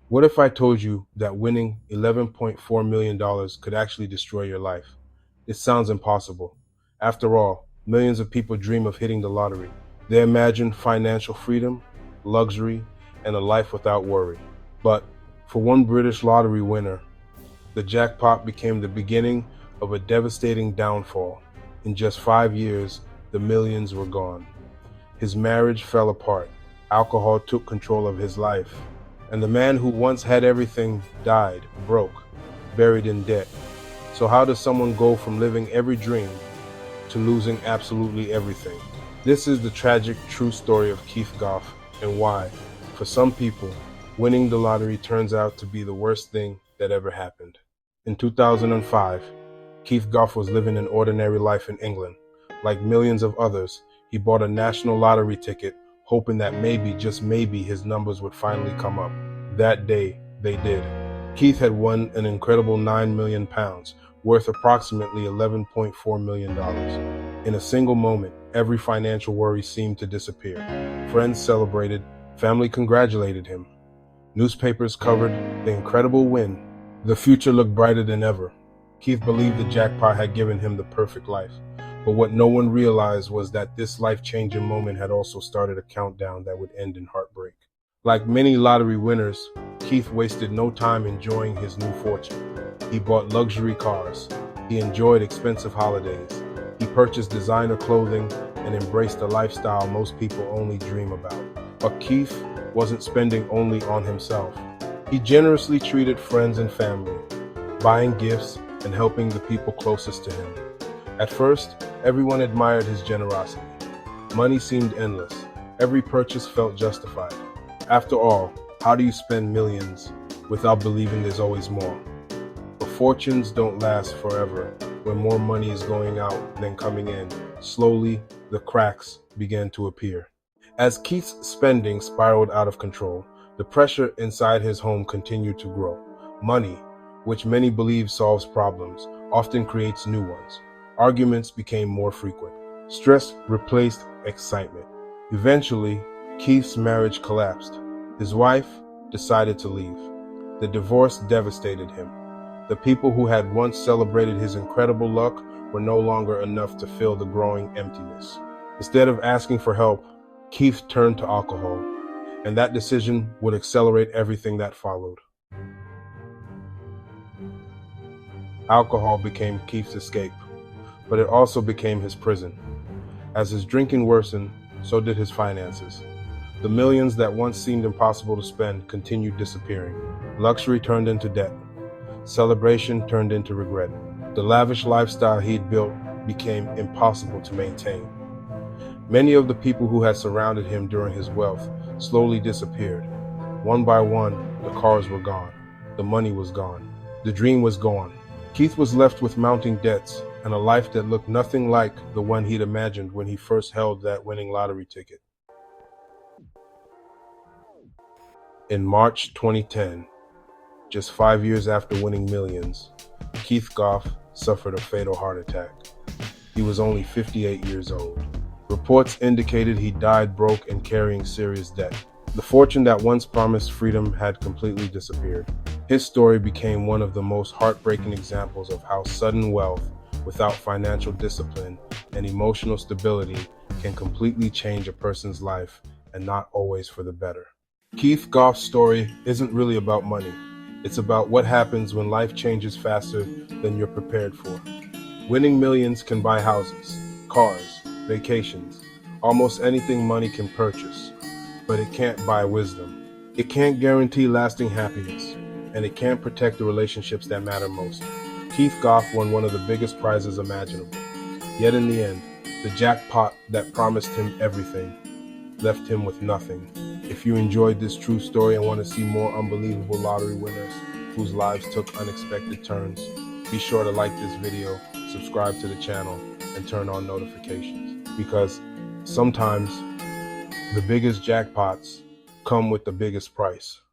What if I told you that winning $11.4 million could actually destroy your life? It sounds impossible. After all, millions of people dream of hitting the lottery. They imagine financial freedom, luxury, and a life without worry. But for one British lottery winner, the jackpot became the beginning of a devastating downfall. In just 5 years, the millions were gone. His marriage fell apart. Alcohol took control of his life. And the man who once had everything died, broke, buried in debt. So, how does someone go from living every dream to losing absolutely everything? This is the tragic, true story of Keith Goff and why, for some people, winning the lottery turns out to be the worst thing that ever happened. In 2005, Keith Goff was living an ordinary life in England. Like millions of others, he bought a national lottery ticket, hoping that maybe, just maybe, his numbers would finally come up. That day, they did. Keith had won an incredible £9 million, worth approximately $11.4 million. In a single moment, every financial worry seemed to disappear. Friends celebrated, family congratulated him. Newspapers covered the incredible win. The future looked brighter than ever. Keith believed the jackpot had given him the perfect life. But what no one realized was that this life-changing moment had also started a countdown that would end in heartbreak. Like many lottery winners, Keith wasted no time enjoying his new fortune. He bought luxury cars. He enjoyed expensive holidays. He purchased designer clothing and embraced a lifestyle most people only dream about. But Keith wasn't spending only on himself. He generously treated friends and family, buying gifts and helping the people closest to him. At first, everyone admired his generosity. Money seemed endless. Every purchase felt justified. After all, how do you spend millions without believing there's always more? But fortunes don't last forever. When more money is going out than coming in, slowly the cracks began to appear. As Keith's spending spiraled out of control, the pressure inside his home continued to grow. Money, which many believe solves problems, often creates new ones. Arguments became more frequent. Stress replaced excitement. Eventually, Keith's marriage collapsed. His wife decided to leave. The divorce devastated him. The people who had once celebrated his incredible luck were no longer enough to fill the growing emptiness. Instead of asking for help, Keith turned to alcohol, and that decision would accelerate everything that followed. Alcohol became Keith's escape, but it also became his prison. As his drinking worsened, so did his finances. The millions that once seemed impossible to spend continued disappearing. Luxury turned into debt. Celebration turned into regret. The lavish lifestyle he'd built became impossible to maintain. Many of the people who had surrounded him during his wealth slowly disappeared. One by one, the cars were gone. The money was gone. The dream was gone. Keith was left with mounting debts and a life that looked nothing like the one he'd imagined when he first held that winning lottery ticket. In March 2010, just 5 years after winning millions, Keith Goff suffered a fatal heart attack. He was only 58 years old. Reports indicated he died broke and carrying serious debt. The fortune that once promised freedom had completely disappeared. His story became one of the most heartbreaking examples of how sudden wealth, without financial discipline and emotional stability, can completely change a person's life, and not always for the better. Keith Goff's story isn't really about money. It's about what happens when life changes faster than you're prepared for. Winning millions can buy houses, cars, vacations, almost anything money can purchase, but it can't buy wisdom. It can't guarantee lasting happiness, and it can't protect the relationships that matter most. Keith Goff won one of the biggest prizes imaginable. Yet in the end, the jackpot that promised him everything left him with nothing. If you enjoyed this true story and want to see more unbelievable lottery winners whose lives took unexpected turns, be sure to like this video, subscribe to the channel, and turn on notifications. Because sometimes the biggest jackpots come with the biggest price.